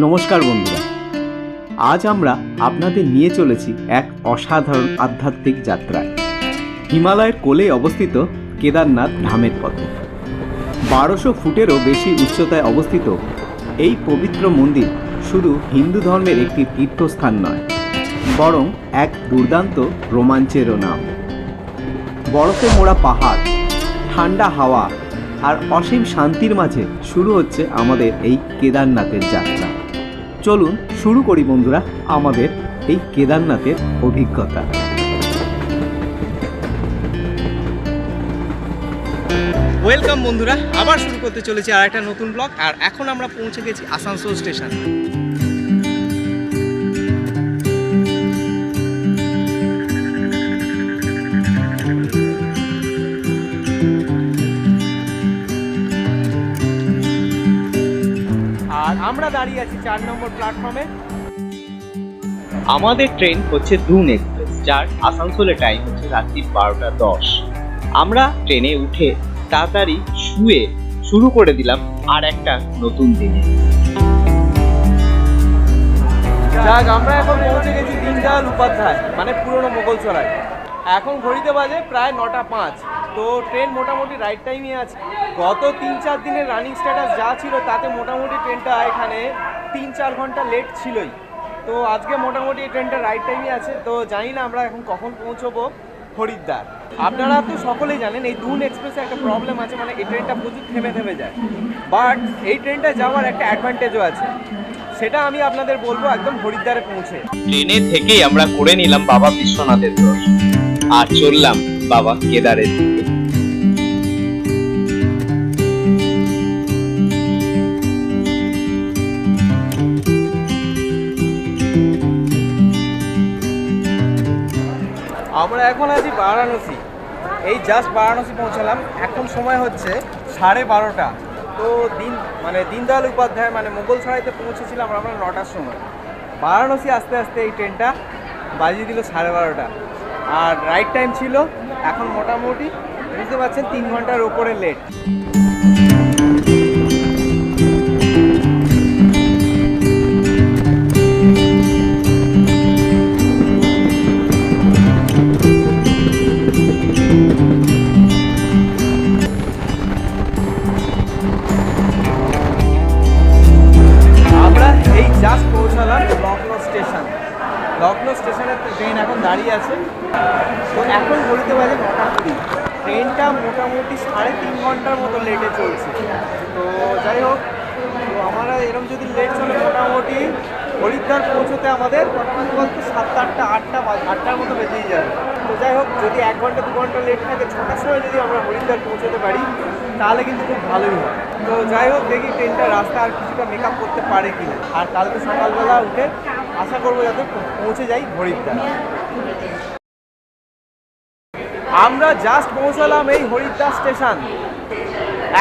নমস্কার বন্ধুরা, আজ আমরা আপনাদের নিয়ে চলেছি এক অসাধারণ আধ্যাত্মিক যাত্রায়। হিমালয়ের কোলে অবস্থিত কেদারনাথ ধামের পথে 1200 ফুটেরও বেশি উচ্চতায় অবস্থিত এই পবিত্র মন্দির শুধু হিন্দু ধর্মের একটি তীর্থস্থান নয়, বরং এক দুর্দান্ত রোমাঞ্চেরও নাম। বরফে মোড়া পাহাড়, ঠান্ডা হাওয়া আর অসীম শান্তির মাঝে শুরু হচ্ছে আমাদের এই কেদারনাথের যাত্রা। চলুন শুরু করি বন্ধুরা আমাদের এই কেদারনাথের অভিজ্ঞতা। ওয়েলকাম বন্ধুরা, আবার শুরু করতে চলেছি আর একটা নতুন ব্লগ। আর এখন আমরা পৌঁছে গেছি আসানসোল স্টেশন। আর আমরা দাঁড়িয়ে আছি 4 নম্বর প্ল্যাটফর্মে। আমাদের ট্রেন হচ্ছে দুন এক্সপ্রেস, যার আসানসোলে টাইম হচ্ছে রাত্রি 12টা 10। আমরা ট্রেনে উঠে তাড়াতাড়ি শুয়ে শুরু করে দিলাম আর একটা নতুন দিনে। যাক, আমরা এখন পৌঁছে গেছি দীনদয়াল উপাধ্যায়, মানে পুরনো মোগলসরাই। এখন ঘড়িতে বাজে প্রায় 9টা 5। তো ট্রেন মোটামুটি রাইট টাইমে আছে। গত 3-4 দিনের রানিং স্ট্যাটাস যা ছিল তাতে মোটামুটি ট্রেনটা এখানে 3-4 ঘন্টা লেট ছিলই। তো আজকে মোটামুটি এই ট্রেনটা রাইট টাইমে আছে। তো জানি না আমরা এখন কখন পৌঁছবো হরিদ্বার। আপনারা তো সকলেই জানেন এই দুন এক্সপ্রেসে একটা প্রবলেম আছে, মানে এই ট্রেনটা প্রচুর থেমে যায়। বাট এই ট্রেনটা যাওয়ার একটা অ্যাডভান্টেজও আছে, সেটা আমি আপনাদের বলবো একদম হরিদ্বারে পৌঁছে। ট্রেনে থেকেই আমরা করে নিলাম বাবা বিশ্বনাথের দর্শন আর চললাম বাবা কেদারের দিকে। আমরা এখন আছি বারাণসী। এই জাস্ট বারাণসী পৌঁছালাম। এখন সময় হচ্ছে 12:30। তো দীনদয়াল উপাধ্যায় মানে মোগলসরাইতে পৌঁছেছিলাম আমরা 9টার সময়। বারাণসী আস্তে আস্তে এই ট্রেনটা বাজিয়ে দিল 12:30। আর রাইট টাইম ছিল এখন মোটামুটি বুঝতে পারছেন 3 ঘন্টার ওপরে লেট। জাস্ট পৌঁছালাম লখনৌ স্টেশন। লখনৌ স্টেশনে ট্রেন এখন দাঁড়িয়ে আছে। তো এখন ঘড়িতে বাজে 9টা 20। ট্রেনটা মোটামুটি 3.5 ঘন্টার মতো লেটে চলছে। তো যাই হোক, তো আমরা এরকম যদি লেট চলে মোটামুটি হরিদ্বার পৌঁছতে আমাদের বলতে 7-8টা 8টার মতো বেজেই যাবে। তো যাই হোক, যদি 1 ঘন্টা 2 ঘন্টা লেট থাকে, 6টার সময় যদি আমরা হরিদ্বার পৌঁছতে পারি তাহলে কিন্তু খুব ভালোই হয়। তো যাই হোক, দেখি ট্রেনটা রাস্তা আর কিছুটা মেকআপ করতে পারে কিনা। আর কালকে সকালবেলা উঠে আশা করবো যাতে পৌঁছে যাই হরিদ্বার। আমরা জাস্ট পৌঁছালাম এই হরিদ্বার স্টেশন।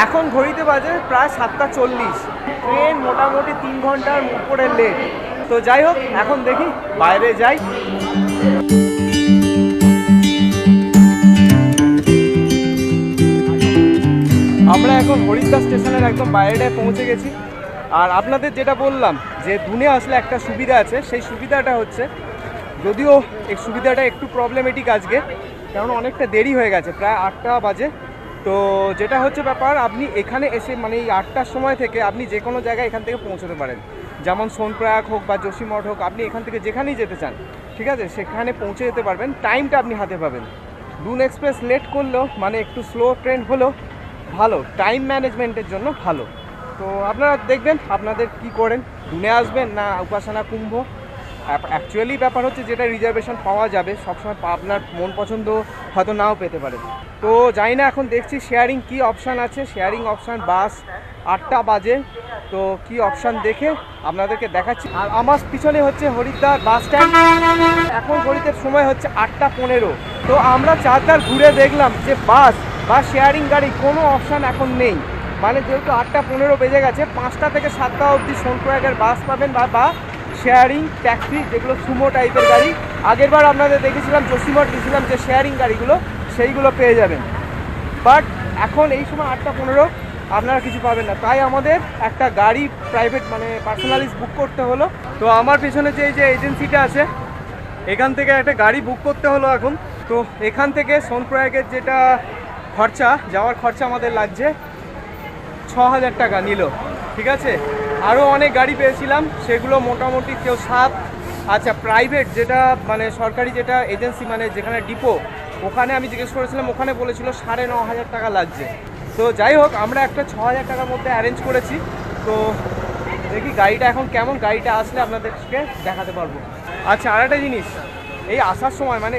এখন ঘড়িতে বাজে প্রায় 7:40। ট্রেন মোটামুটি 3 ঘন্টার উপরে লেট। তো যাই হোক, এখন দেখি বাইরে যাই। আমরা এখন হরিদ্বার স্টেশনের একদম বাইরেটায় পৌঁছে গেছি। আর আপনাদের যেটা বললাম যে দুনে আসলে একটা সুবিধা আছে, সেই সুবিধাটা হচ্ছে, যদিও এই সুবিধাটা একটু প্রবলেমেটিক আজকে, কারণ অনেকটা দেরি হয়ে গেছে, প্রায় 8টা বাজে। তো যেটা হচ্ছে ব্যাপার, আপনি এখানে এসে মানে এই 8টার সময় থেকে আপনি যে কোনো জায়গায় এখান থেকে পৌঁছতে পারেন। যেমন সোনপ্রয়াগ হোক বা যোশীমঠ হোক, আপনি এখান থেকে যেখানেই যেতে চান, ঠিক আছে, সেখানে পৌঁছে যেতে পারবেন। টাইমটা আপনি হাতে পাবেন। দুন এক্সপ্রেস লেট করলেও মানে একটু স্লো ট্রেন হলেও ভালো, টাইম ম্যানেজমেন্টের জন্য ভালো। তো আপনারা দেখবেন আপনাদের কি করেন, দুনে আসবেন না উপাসনা কুম্ভ। অ্যাকচুয়ালি ব্যাপার হচ্ছে, যেটা রিজার্ভেশন পাওয়া যাবে সবসময় আপনার মন পছন্দ হয়তো নাও পেতে পারে। তো জানি না, এখন দেখছি শেয়ারিং কি অপশান আছে। শেয়ারিং অপশান বাস 8টা বাজে। তো কি অপশান দেখে আপনাদেরকে দেখাচ্ছি। আর আমার পিছনে হচ্ছে হরিদ্বার বাস স্ট্যান্ড। এখন ঘড়িতে সময় হচ্ছে 8:15। তো আমরা চারদার ঘুরে দেখলাম যে বাস বা শেয়ারিং গাড়ি কোনো অপশান এখন নেই। মানে যেহেতু 8:15 বেজে গেছে, 5টা থেকে 7টা অবধি সোনপ্রয়াগের বাস পাবেন বা শেয়ারিং ট্যাক্সি, যেগুলো সুমো টাইপের গাড়ি। আগেরবার আপনাদের দেখেছিলাম যোশীমঠ দিয়েছিলাম যে শেয়ারিং গাড়িগুলো, সেইগুলো পেয়ে যাবেন। বাট এখন এই সময় 8:15 আপনারা কিছু পাবেন না। তাই আমাদের একটা গাড়ি প্রাইভেট মানে পার্সোনালিজ বুক করতে হলো। তো আমার পেছনে যে এই যে এজেন্সিটা আছে, এখান থেকে একটা গাড়ি বুক করতে হলো এখন। তো এখান থেকে সোনপ্রয়াগের যেটা খরচা, যাওয়ার খরচা আমাদের লাগছে 6,000 টাকা নিল, ঠিক আছে। আরও অনেক গাড়ি পেয়েছিলাম, সেগুলো মোটামুটি কেউ 7। আচ্ছা, প্রাইভেট যেটা মানে সরকারি যেটা এজেন্সি মানে যেখানে ডিপো, ওখানে আমি জিজ্ঞেস করেছিলাম, ওখানে বলেছিল 9,500 টাকা লাগছে। তো যাই হোক, আমরা একটা 6,000 টাকার মধ্যে অ্যারেঞ্জ করেছি। তো দেখি গাড়িটা এখন কেমন, গাড়িটা আসলে আপনাদেরকে দেখাতে পারবো। আচ্ছা, আর একটা জিনিস, এই আসার সময় মানে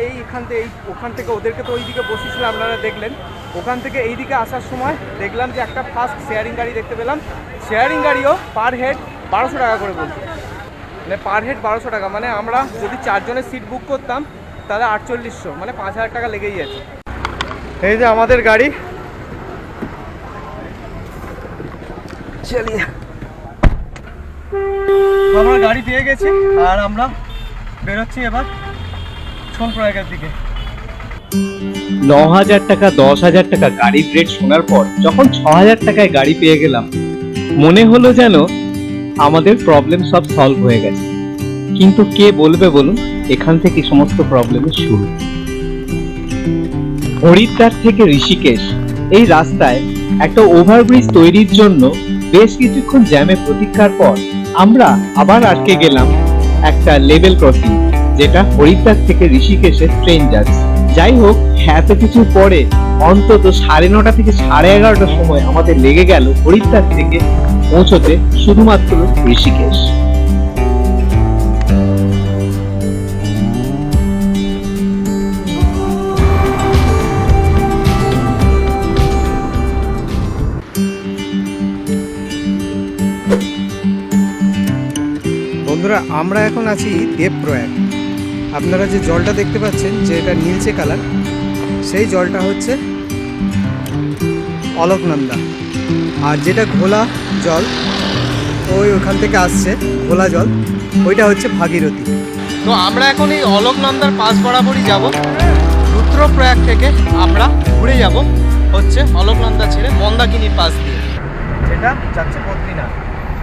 ওখান থেকে ওদেরকে তো ওইদিকে বসেছিল, আপনারা দেখলেন। ওখান থেকে এই দিকে আসার সময় দেখলাম যে একটা ফার্স্ট শেয়ারিং গাড়ি দেখতে পেলাম। শেয়ারিং গাড়িও পার হেড 1200 টাকা করে বলছে, মানে পার হেড 1200 টাকা। মানে আমরা যদি 4 জনের সিট বুক করতাম তাহলে 4800, মানে 5,000 টাকা লেগেই যাচ্ছে। এই যে আমাদের গাড়ি, চলিয়ে আমরা গাড়ি পেয়ে গেছি আর আমরা বেরোচ্ছি এবার সোনপ্রয়াগের দিকে। 9,000 টাকা 10,000 টাকা গাড়ির রেট শোনার পর যখন 6,000 টাকায় গাড়ি পেয়ে গেলাম, মনে হলো যেন আমাদের প্রবলেম সব সলভ হয়ে গেছে। কিন্তু কে বলবে বলুন, এখান থেকে সমস্ত প্রবলেমের শুরু। হরিদ্বার থেকে ঋষিকেশ এই রাস্তায় একটা ওভারব্রিজ তৈরির জন্য বেশ কিছুক্ষণ জ্যামে প্রতীক্ষার পর আমরা আবার আটকে গেলাম একটা লেভেল ক্রসিং, যেটা হরিদ্বার থেকে ঋষিকেশের ট্রেন যাচ্ছে। যাই হোক, এত কিছু পরে অন্তত 9:30 থেকে 11:30টার সময় আমাদের লেগে গেল হরিদ্বার থেকে পৌঁছতে শুধুমাত্র ঋষিকেশ। বন্ধুরা, আমরা এখন আছি দেবপ্রয়াগ। আপনারা যে জলটা দেখতে পাচ্ছেন, যে এটা নীলচে কালার, সেই জলটা হচ্ছে অলকনন্দা। আর যেটা ঘোলা জল, ওখান থেকে আসছে ঘোলা জল, ওইটা হচ্ছে ভাগীরথী। তো আমরা এখন এই অলকনন্দার পাশ বরাবরই যাব। রুদ্রপ্রয়াগ থেকে আমরা ঘুরে যাব হচ্ছে অলকনন্দা ছেড়ে মন্দাকিনীর পাশ দিয়ে, যেটা যাচ্ছে বদ্রীনাথ।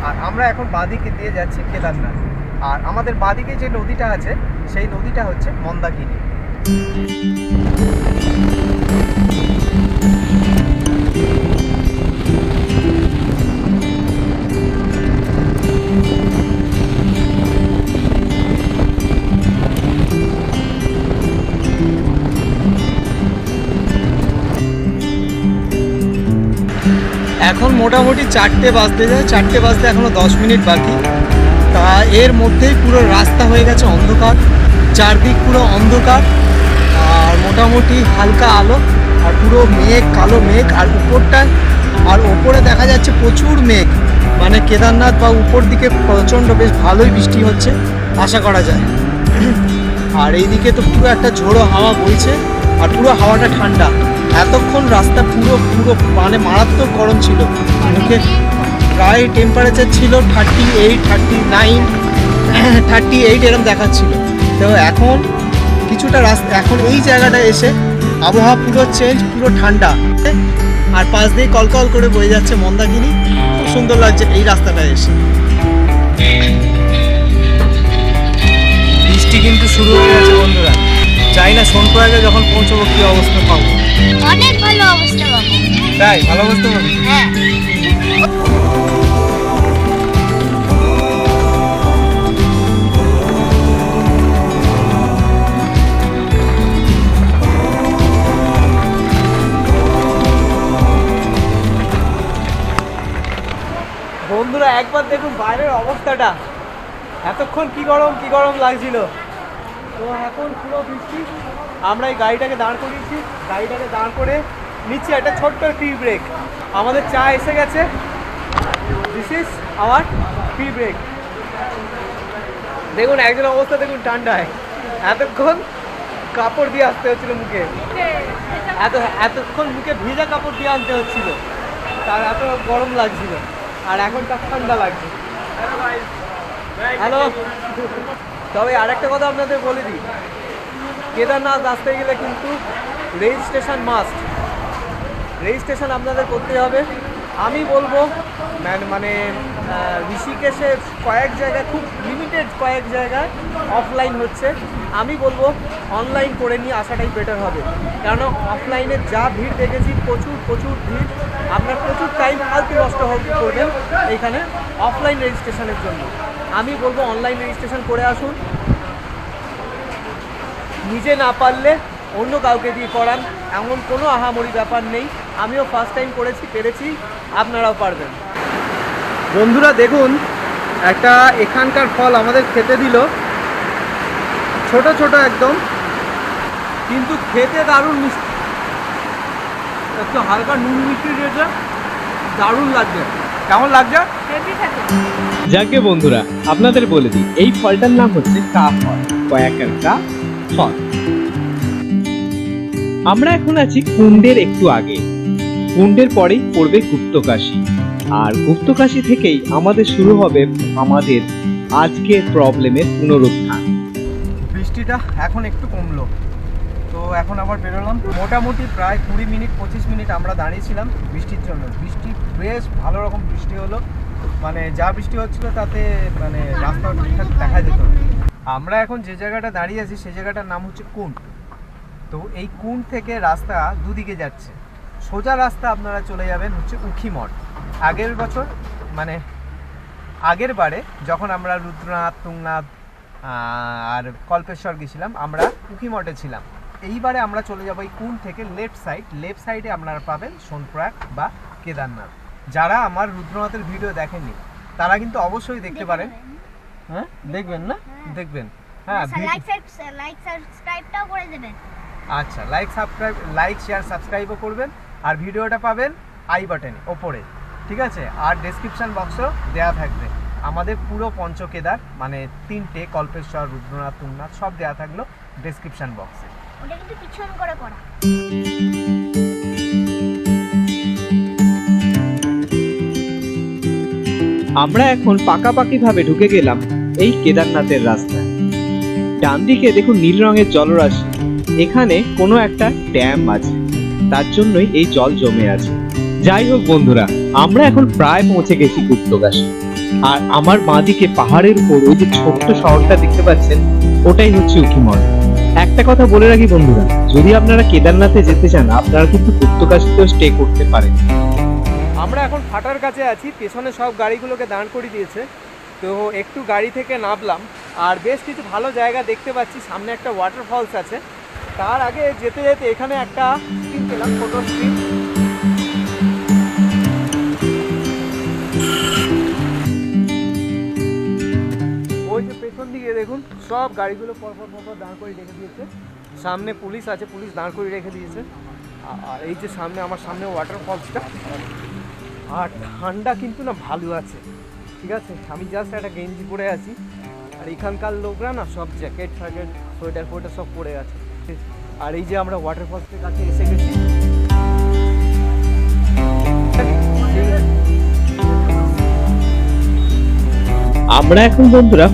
আর আমরা এখন বাঁদিকে দিয়ে যাচ্ছি কেদারনাথ। আর আমাদের বাঁদিকে যে নদীটা আছে, সেই নদীটা হচ্ছে মন্দাকিনী। এখন মোটামুটি 4টে বাজতে যায়, 4টে বাজতে এখনো 10 মিনিট বাকি। তা এর মধ্যেই পুরো রাস্তা হয়ে গেছে অন্ধকার, চারদিক পুরো অন্ধকার, আর মোটামুটি হালকা আলো, আর পুরো মেঘ, কালো মেঘ। আর ওপরে দেখা যাচ্ছে প্রচুর মেঘ, মানে কেদারনাথ বা উপর দিকে প্রচণ্ড বেশ ভালোই বৃষ্টি হচ্ছে আশা করা যায়। আর এইদিকে তো পুরো একটা ঝোড়ো হাওয়া বইছে, আর পুরো হাওয়াটা ঠান্ডা। এতক্ষণ রাস্তা পুরো মানে মারাত্মক গরম ছিল, মুখে প্রায় টেম্পারেচার ছিল 38, 39, 38 এরকম দেখাচ্ছিল। তো এখন কিছুটা রাস্তা, এখন এই জায়গাটা এসে আবহাওয়া পুরো চেঞ্জ, পুরো ঠান্ডা। আর পাশ দিয়ে কলকল করে বয়ে যাচ্ছে মন্দাকিনী, খুব সুন্দর লাগছে এই রাস্তাটা এসে। বৃষ্টি কিন্তু শুরু হয়ে গেছে বন্ধুরা, চাই না সোনপ্রয়াগে যখন পৌঁছবো কি অবস্থা পাবো। অনেক ভালো অবস্থা পাবো। তাই ভালো অবস্থা পাবো? হ্যাঁ। বন্ধুরা, একবার দেখুন বাইরের অবস্থাটা, এতক্ষণ কি গরম লাগছিল। তো এখন পুরো বৃষ্টি। আমরা এই গাড়িটাকে দাঁড় করিয়েছি, গাড়িটাকে দাঁড় করে নিচে একটা ছোট্ট টি ব্রেক। আমাদের চা এসে গেছে, this is our tea break. দেখুন একজন অবস্থা দেখুন, ঠান্ডায় এতক্ষণ কাপড় দিয়ে আসতে হচ্ছিল মুখে, এতক্ষণ মুখে ভিজা কাপড় দিয়ে আনতে হচ্ছিল, তার এত গরম লাগছিল। আর এখন তার ঠান্ডা লাগছে। হ্যালো, তবে আরেকটা কথা আপনাদের বলে দিই, কেদারনাথ আসতে গেলে কিন্তু রেজিস্ট্রেশন মাস্ট। রেজিস্ট্রেশন আপনাদের করতে হবে। আমি বলবো মানে ঋষিকেশের কয়েক জায়গায়, খুব লিমিটেড কয়েক জায়গায় অফলাইন হচ্ছে। আমি বলবো অনলাইন করে নিয়ে আসাটাই বেটার হবে, কারণ অফলাইনে যা ভিড় দেখেছি, প্রচুর ভিড়, আপনার প্রচুর টাইম ফালতু নষ্ট করবেন এইখানে অফলাইন রেজিস্ট্রেশনের জন্য। আমি বলবো অনলাইন রেজিস্ট্রেশন করে আসুন, নিজে না পারলে অন্য কাউকে দিয়ে করান, এমন কোনো আহামরি ব্যাপার নেই। আমিও ফার্স্ট টাইম পেরেছি, আপনারাও পারবেন। বন্ধুরা দেখুন, একটা এখানকার ফল আমাদের খেতে দিল, ছোট ছোট একদম, কিন্তু খেতে দারুণ মিষ্টি, একটু হালকা নুন মিষ্টি দিয়েছে, দারুণ লাগছে। কেমন লাগছে? যাকে বন্ধুরা আপনাদের বলে দিই, এই ফলটার নাম হচ্ছে কা ফল, কয়াকার কা ফল। আমরা এখন আছি কুণ্ডের একটু আগে। কুণ্ডের পরেই পড়বে গুপ্তকাশী, আর গুপ্তকাশী থেকেই আমাদের শুরু হবে আমাদের আজকের প্রবলেমের পুনরুত্থান। বৃষ্টিটা এখন একটু কমলো, তো এখন আবার বেরোলাম। মোটামুটি প্রায় 20 মিনিট 25 মিনিট আমরা দাঁড়িয়েছিলাম বৃষ্টির জন্য। বৃষ্টি বেশ ভালো রকম বৃষ্টি হলো, মানে যা বৃষ্টি হচ্ছিল তাতে মানে রাস্তা ঠিকঠাক দেখা যেত না। আমরা এখন যে জায়গাটা দাঁড়িয়ে আছি সেই জায়গাটার নাম হচ্ছে কুণ্ড। তো এই কুণ্ড থেকে রাস্তা দুদিকে যাচ্ছে। সোজা রাস্তা আপনারা চলে যাবেন হচ্ছে উখিমঠ। আগের বছর মানে আগের বারে যখন আমরা রুদ্রনাথ, তুংনাথ আর কল্পেশ্বর গেছিলাম, আমরা উখিমঠে ছিলাম। এইবারে আমরা চলে যাবো এই কুণ্ড থেকে লেফট সাইডে আপনারা পাবেন সোনপ্রয়াগ বা কেদারনাথ। যারা আমার রুদ্রনাথের ভিডিও দেখেননি তারা কিন্তু অবশ্যই দেখতে পারেন। হ্যাঁ দেখবেন না? দেখবেন। হ্যাঁ, লাইক সাবস্ক্রাইবটাও করে দেবেন। আচ্ছা, লাইক শেয়ার সাবস্ক্রাইবও করবেন। আর ভিডিওটা পাবেন আই বাটনে ওপরে, ঠিক আছে? আর ডেসক্রিপশন বক্সেও দেওয়া থাকবে আমাদের পুরো পঞ্চকেদার, মানে 3টে কল্পেশ্বর, রুদ্রনাথ, তুংনাথ সব দেওয়া থাকলো ডেসক্রিপশন বক্সে। ওটা কিন্তু পিছন করে পড়া। আমরা এখন পাকাপাকি ভাবে ঢুকে গেলাম এই কেদারনাথের রাস্তায়। ডান দিকে দেখুন নীল রঙের জলরাশি, এখানে কোনো একটা ড্যাম আছে, তার জন্যই এই জল জমে আছে। যাই হোক বন্ধুরা, আমরা এখন প্রায় পৌঁছে গেছি গুপ্তকাশী। আর আমার বাঁদিকে পাহাড়ের উপর ওই যে ছোট্ট শহরটা দেখতে পাচ্ছেন, ওটাই হচ্ছে উখিমঠ। একটা কথা বলে রাখি বন্ধুরা, যদি আপনারা কেদারনাথে যেতে চান, আপনারা কিন্তু গুপ্তকাশীতেও স্টে করতে পারেন। আমরা এখন ফাটার কাছে আছি, পেছনে সব গাড়িগুলোকে দাঁড় করিয়ে দিয়েছে। তো একটু গাড়ি থেকে নামলাম, আর বেশ কিছু ভালো জায়গা দেখতে পাচ্ছি। সামনে একটা ওয়াটারফলস আছে, তার আগে যেতে যেতে এখানে একটা স্ক্রিন পেলাম, ফটো স্ক্রিন। ওই যে পেছন দিকে দেখুন, সব গাড়িগুলো পরপর দাঁড় করে রেখে দিয়েছে। সামনে পুলিশ আছে, পুলিশ দাঁড় করে রেখে দিয়েছে। আর এই যে সামনে, আমার সামনে ওয়াটারফলসটা, আর ঠান্ডা কিন্তু না ভালো আছে, ঠিক আছে? আমি জাস্ট একটা গেঞ্জি পরে আছি, আর এখানকার লোকরা না সব জ্যাকেট ফ্যাকেট সোয়েটার সব পরে আছে। আর এই যে আমরা ওয়াটারফলসের কাছে এসে গেছি। আমরা এখন বন্ধুরা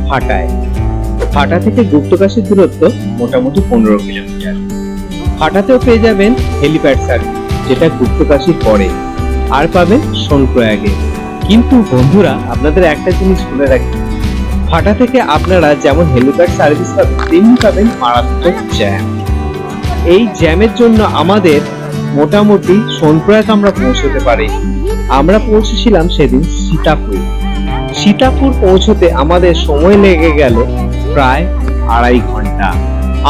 ফাটা থেকে গুপ্তকাশীর দূরত্ব মোটামুটি 15 কিলোমিটার। ফাটাতেও পেয়ে যাবেন হেলিপ্যাড সার্ভিস, যেটা গুপ্তকাশীর পরে, আর পাবেন সোনপ্রয়াগে। কিন্তু বন্ধুরা আপনাদের একটা জিনিস বলে রাখি, ফাটা থেকে আপনারা যেমন হেলিপ্যাড সার্ভিস পাবেন, তেমনি পাবেন মারাত্মক জ্যাম। এই জ্যামের জন্য আমাদের মোটামুটি সোনপ্রয়াগ আমরা পৌঁছতে পারি। আমরা পৌঁছেছিলাম সেদিন সীতাপুর পৌঁছতে আমাদের সময় লেগে গেল প্রায় 2.5 ঘন্টা।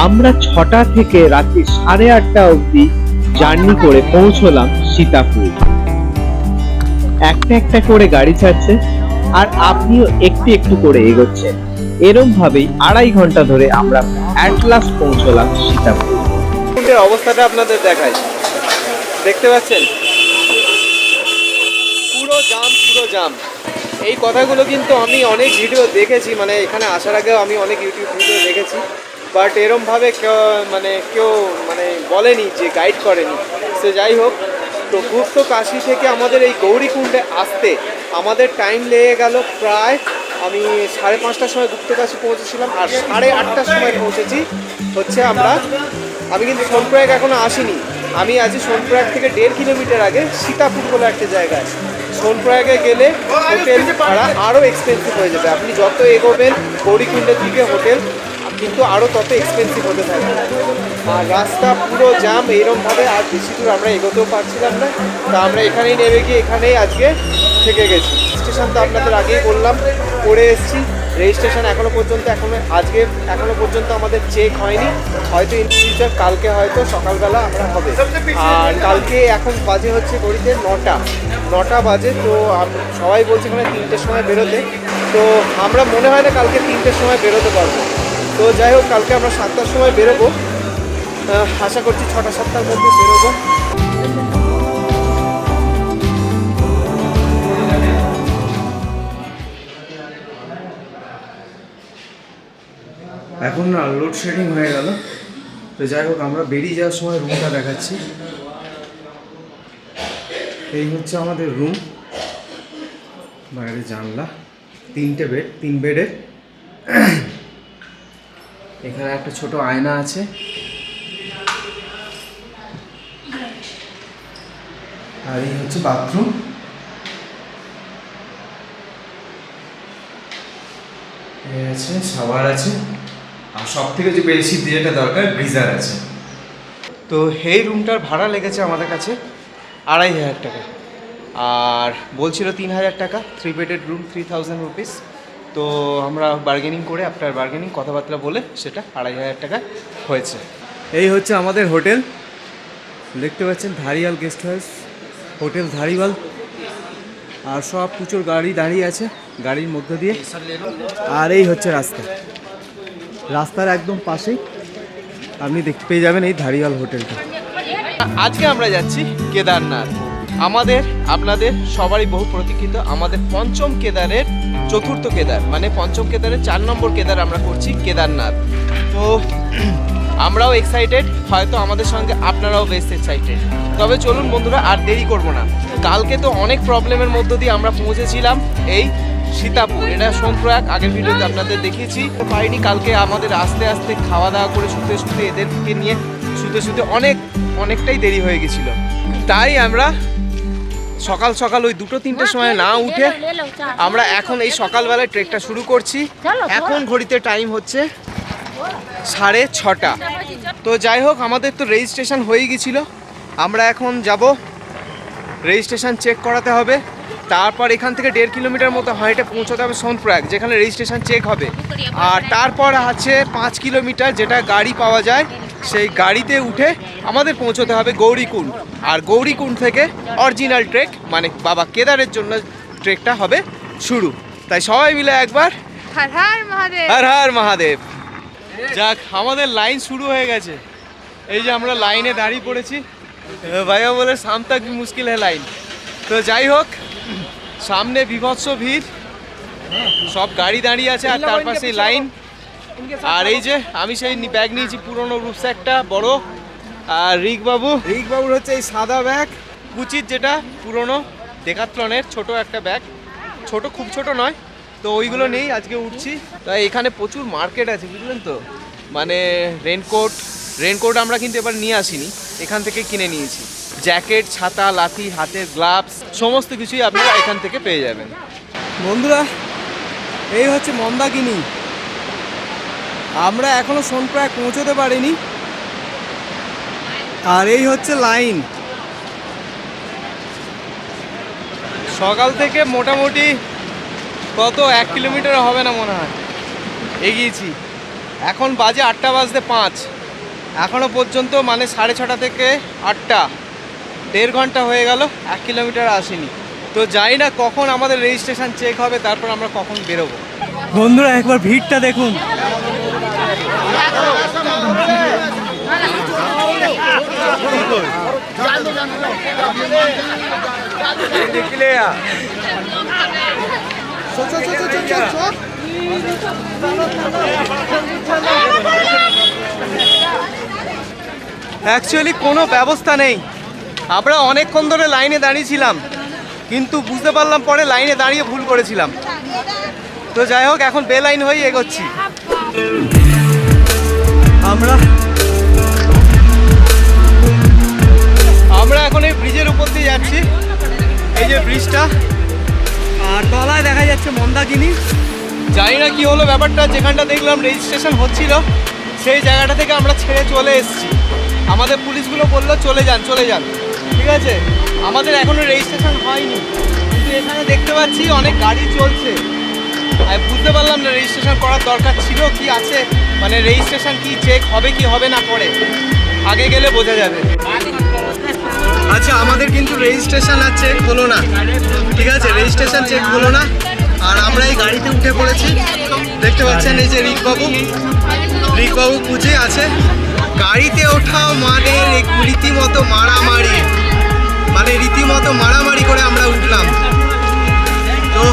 আমরা 6টা থেকে রাত্রি 8:30 অবধি জার্নি করে পৌঁছলাম সীতাপুর। একটা করে গাড়ি ছাড়ছে, আর আপনিও একটু একটু করে এগোচ্ছেন। এরকম ভাবেই 2.5 ঘন্টা ধরে আমরা অ্যাট লাস্ট পৌঁছলাম সীতাপুর। কুণ্ডের অবস্থাটা আপনাদের দেখাই, দেখতে পাচ্ছেন পুরো জাম। এই কথাগুলো কিন্তু আমি অনেক ভিডিও দেখেছি, মানে এখানে আসার আগেও আমি অনেক ইউটিউব ভিডিও দেখেছি, বাট এরমভাবে কেউ বলেনি, যে গাইড করেনি। সে যাই হোক, তো গুপ্তকাশী থেকে আমাদের এই গৌরীকুণ্ডে আসতে আমাদের টাইম লেগে গেল প্রায়, আমি 5:30টার সময় গুপ্তকাশী পৌঁছেছিলাম, আর 8:30টার সময় পৌঁছেছি হচ্ছে আমি কিন্তু সোনপ্রয়াগ এখনো আসিনি। আমি আছি সোনপ্রয়াগ থেকে 1.5 কিলোমিটার আগে সীতাপুর বলে একটা জায়গা আছে। সোনপ্রয়াগে গেলে হোটেল ভাড়া আরও এক্সপেন্সিভ হয়ে যাবে। আপনি যত এগোবেন গৌরীকুণ্ডের দিকে হোটেল কিন্তু আরও তত এক্সপেন্সিভ হতে থাকবে। আর রাস্তা পুরো জ্যাম, এইরকমভাবে আর বেশি দূর আমরা এগোতেও পারছিলাম না। তা আমরা এখানেই নেমে গিয়ে এখানেই আজকে থেকে গেছি। স্টেশন তো আপনাদের আগেই বললাম করে এসেছি। রেজিস্ট্রেশন এখনও পর্যন্ত আমাদের চেক হয়নি, হয়তো ইন ফিউচার কালকে হয়তো সকালবেলা আমরা হবে। আর কালকে এখন বাজে হচ্ছে ঘড়িতে 9টা বাজে। তো সবাই বলছে এখানে 3টের সময় বেরোতে, তো আমরা মনে হয় না কালকে 3টের সময় বেরোতে পারবো। তো যাই হোক, কালকে আমরা 7টার সময় বেরোবো, আশা করছি 6টা-7টার মধ্যে বেরোবো। এখন না লোডশেডিং হয়ে গেল। তো যাই হোক, আমরা বেরিয়ে যাওয়ার সময় রুমটা দেখাচ্ছি। এই হচ্ছে আমাদের রুম, বাইরে জানলা, 3 বেডের। এখানে একটা ছোট আয়না আছে, আর এই হচ্ছে বাথরুম। এই আছে শাওয়ার আছে, আর সব থেকে যে বেশি যেটা দরকার গিজার আছে। তো এই রুমটার ভাড়া লেগেছে আমাদের কাছে 2500 টাকা, আর বলছিল 3000 টাকা। 3 বেডের রুম 3000 রুপিস। তো আমরা বার্গেনিং করে, আফটার বার্গেনিং কথাবার্তা বলে সেটা 2500 টাকা হয়েছে। এই হচ্ছে আমাদের হোটেল, দেখতে পাচ্ছেন ধারিয়াল গেস্ট হাউস, হোটেল ধারিওয়াল। আর সব প্রচুর গাড়ি দাঁড়িয়ে আছে গাড়ির মধ্যে দিয়ে। আর এই হচ্ছে রাস্তার একদম পাশেই আপনি দেখতে পেয়ে যাবেন এই ধারিওয়াল হোটেলটা। আজকে আমরা যাচ্ছি কেদারনাথ, আপনাদের সবারই বহু প্রতীক্ষিত আমাদের পঞ্চম কেদারের 4র্থ কেদার, মানে পঞ্চম কেদারের 4 নম্বর কেদার আমরা করছি কেদারনাথ। তো আমরাও এক্সাইটেড, হয়তো আমাদের সঙ্গে আপনারাও বেশ এক্সাইটেড। তবে চলুন বন্ধুরা, আর দেরি করব না। কালকে তো অনেক প্রবলেমের মধ্য দিয়ে আমরা পৌঁছেছিলাম এই সীতাপুর, এটা সোনপ্রয়াগ, আগের ভিডিওতে আপনাদের দেখিয়েছি। পারিনি, কালকে আমাদের আস্তে আস্তে খাওয়া দাওয়া করে শুতে এদেরকে নিয়ে শুতে অনেকটাই দেরি হয়ে গেছিল। তাই আমরা সকাল ওই 2-3টের সময় না উঠে আমরা এখন এই সকালবেলায় ট্রেকটা শুরু করছি। এখন ঘড়িতে টাইম হচ্ছে 6:30। তো যাই হোক, আমাদের তো রেজিস্ট্রেশন হয়ে গেছিল। আমরা এখন যাব, রেজিস্ট্রেশন চেক করাতে হবে। তারপর এখান থেকে 1.5 কিলোমিটার মতো হেঁটে পৌঁছতে হবে সোনপ্রয়াগ, যেখানে রেজিস্ট্রেশন চেক হবে। আর তারপর আছে 5 কিলোমিটার, যেটা গাড়ি পাওয়া যায়, সেই গাড়িতে উঠে আমাদের পৌঁছতে হবে গৌরীকুণ্ড। আর গৌরীকুণ্ড থেকে অরিজিনাল ট্রেক, মানে বাবা কেদারের জন্য ট্রেকটা হবে শুরু। তাই সবাই মিলে একবার হর হর মহাদেব, হর হর মহাদেব। যাক, আমাদের লাইন শুরু হয়ে গেছে। এই যে আমরা লাইনে দাঁড়িয়ে পড়েছি। ভাইয়া বলে শাম তক ভি মুশকিল হ্যায় লাইন। তো যাই হোক, সামনে বিভৎস ভিড়, সব গাড়ি দাঁড়িয়ে আছে, আর তার পাশে লাইন। আর এই যে আমি সেই ব্যাগ নিয়েছি, পুরনো রূপস্যাকটা বড়। আর রিকবাবুর হচ্ছে এই সাদা ব্যাগ, কুচির, যেটা পুরনো ডেকাথলনের ছোট একটা ব্যাগ, খুব ছোট নয়। তো ওইগুলো নেই, আজকে উঠছি। তাই এখানে প্রচুর মার্কেট আছে, বুঝলেন তো। মানে রেনকোট আমরা কিন্তু এবার নিয়ে আসিনি, এখান থেকে কিনে নিয়েছি। জ্যাকেট, ছাতা, লাঠি, হাতের গ্লাভস, সমস্ত কিছুই আপনারা এখান থেকে পেয়ে যাবেন। বন্ধুরা, এই হচ্ছে মন্দাকিনী। আমরা এখনো সোনপ্রয়াগ পৌঁছতে পারিনি। আর এই হচ্ছে লাইন। সকাল থেকে মোটামুটি কত 1 কিলোমিটার হবে না মনে হয় এগিয়েছি। এখন বাজে 8:05। এখনও পর্যন্ত মানে 6:30 থেকে 8টা, 1.5 ঘন্টা হয়ে গেল, 1 কিলোমিটার আসেনি। তো জানি না কখন আমাদের রেজিস্ট্রেশন চেক হবে, তারপর আমরা কখন বেরোবো। বন্ধুরা, একবার ভিড়টা দেখুন। অ্যাকচুয়ালি কোনো ব্যবস্থা নেই। আমরা অনেকক্ষণ ধরে লাইনে দাঁড়িয়েছিলাম, কিন্তু বুঝতে পারলাম পরে লাইনে দাঁড়িয়ে ভুল করেছিলাম। তো যাই হোক, এখন বে লাইন হয়ে এগোচ্ছি। আমরা এখন এই ব্রিজের উপর দিয়ে যাচ্ছি। এই যে ব্রিজটা, আর তলায় দেখা যাচ্ছে মন্দাকিনী। জানি না কি হলো ব্যাপারটা, যেখানটা দেখলাম রেজিস্ট্রেশন হচ্ছিল সেই জায়গাটা থেকে আমরা ছেড়ে চলে এসেছি। আমাদের পুলিশগুলো বললো চলে যান চলে যান, ঠিক আছে। আমাদের এখনো রেজিস্ট্রেশন হয়নি, কিন্তু এখানে দেখতে পাচ্ছি অনেক গাড়ি চলছে। আমি বুঝতে পারলাম না রেজিস্ট্রেশন করার দরকার ছিল কি আছে, মানে রেজিস্ট্রেশন কি চেক হবে কি হবে না পরে, আগে গেলে বোঝা যাবে। আচ্ছা, আমাদের কিন্তু রেজিস্ট্রেশন আর চেক হলো না, ঠিক আছে, রেজিস্ট্রেশন চেক হলো না। আর আমরা এই গাড়িতে উঠে পড়েছি, দেখতে পাচ্ছেন এই যে রিকবাবু খুঁজে আছে। গাড়িতে ওঠা মানে রীতিমতো মারামারি করে আমরা উঠলাম। তো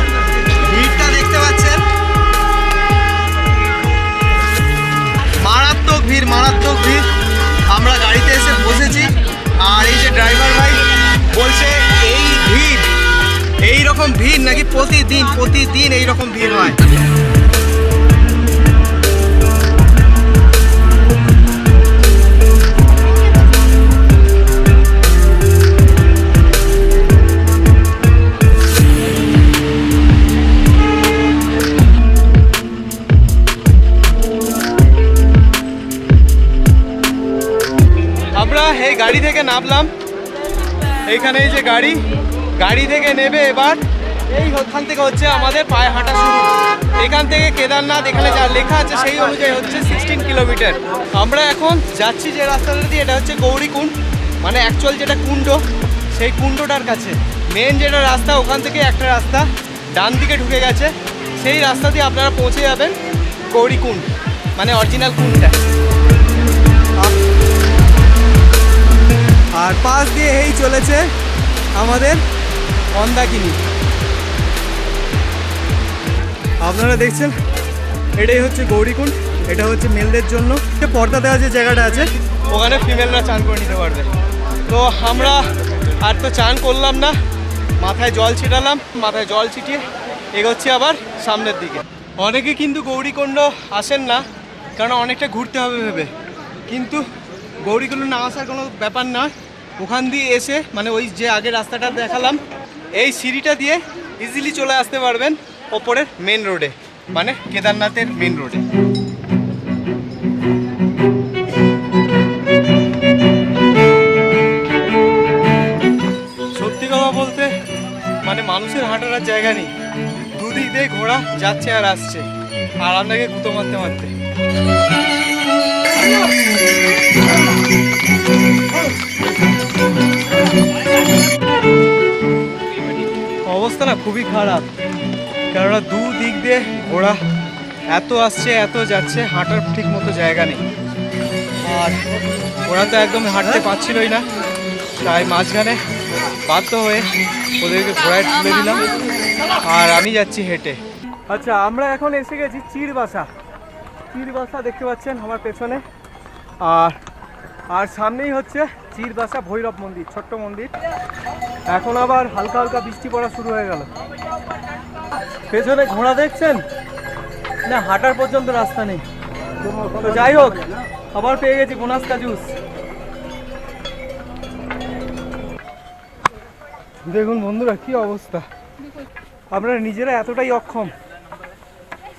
ভিড়টা দেখতে পাচ্ছেন, মারাত্মক ভিড়। আমরা গাড়িতে এসে বসেছি, আর এই যে ড্রাইভার ভাই বলছে এই রকম ভিড় নাকি প্রতিদিন এই রকম ভিড় হয়। আমরা এই গাড়ি থেকে নামলাম, এইখানে এই যে গাড়ি থেকে নেবে এবার এইখান থেকে হচ্ছে আমাদের পায়ে হাঁটা শুরু। এখান থেকে কেদারনাথ এখানে যা লেখা আছে সেই অনুযায়ী হচ্ছে 16 কিলোমিটার। আমরা এখন যাচ্ছি যে রাস্তাটা দিয়ে, এটা হচ্ছে গৌরীকুণ্ড, মানে অ্যাকচুয়াল যেটা কুণ্ড সেই কুণ্ডটার কাছে। মেন যেটা রাস্তা, ওখান থেকে একটা রাস্তা ডান দিকে ঢুকে গেছে, সেই রাস্তা দিয়ে আপনারা পৌঁছে যাবেন গৌরীকুণ্ড, মানে অরিজিনাল কুণ্ডটা। আর পাশ দিয়ে এই চলেছে আমাদের মন্দাকিনী। আপনারা দেখছেন এটাই হচ্ছে গৌরীকুণ্ড, এটা হচ্ছে মেলদের জন্য। পর্দা দেওয়া যে জায়গাটা আছে ওখানে ফিমেলরা চান করে নিতে পারবে। তো আমরা আর তো চান করলাম না, মাথায় জল ছিটিয়ে এগোচ্ছি আবার সামনের দিকে। অনেকে কিন্তু গৌরীকুণ্ড আসেন না, কারণ অনেকটা ঘুরতে হবে ভেবে, কিন্তু গৌরীকুণ্ড না আসার কোনো ব্যাপার নয়। ওখান দিয়ে এসে, মানে ওই যে আগে রাস্তাটা দেখালাম, এই সিঁড়িটা দিয়ে ইজিলি চলে আসতে পারবেন ওপরের মেন রোডে, মানে কেদারনাথের মেন রোডে। সত্যি কথা বলতে মানে মানুষের হাঁটার আর জায়গা নেই, দুদিক দিয়ে ঘোড়া যাচ্ছে আর আসছে, আর আপনাকে গুঁতো মারতে অবস্থা না খুবই খারাপ, কেননা দুদিক দিয়ে ঘোড়া এত আসছে এত যাচ্ছে, হাঁটার ঠিক মতো জায়গা নেই। আর ওরা তো একদম হাঁটতে পারছিলই না, তাই মাঝখানে বাধ্য হয়ে ওদেরকে ঘোড়ায় তুলে দিলাম, আর আমি যাচ্ছি হেঁটে। আচ্ছা, আমরা এখন এসে গেছি চিরবাসা দেখতে পাচ্ছেন আমার পেছনে, আর সামনেই হচ্ছে চিরবাসা ভৈরব মন্দির, ছোট্ট মন্দির। এখন আবার হালকা হালকা বৃষ্টি পড়া শুরু হয়ে গেল। পেছনে ঘোড়া দেখছেন না, হাঁটার পর্যন্ত রাস্তা নেই। তো যাই হোক, আবার পেয়ে গেছি বোনাসকা জুস। দেখুন বন্ধুরা কি অবস্থা, আমরা নিজেরা এতটাই অক্ষম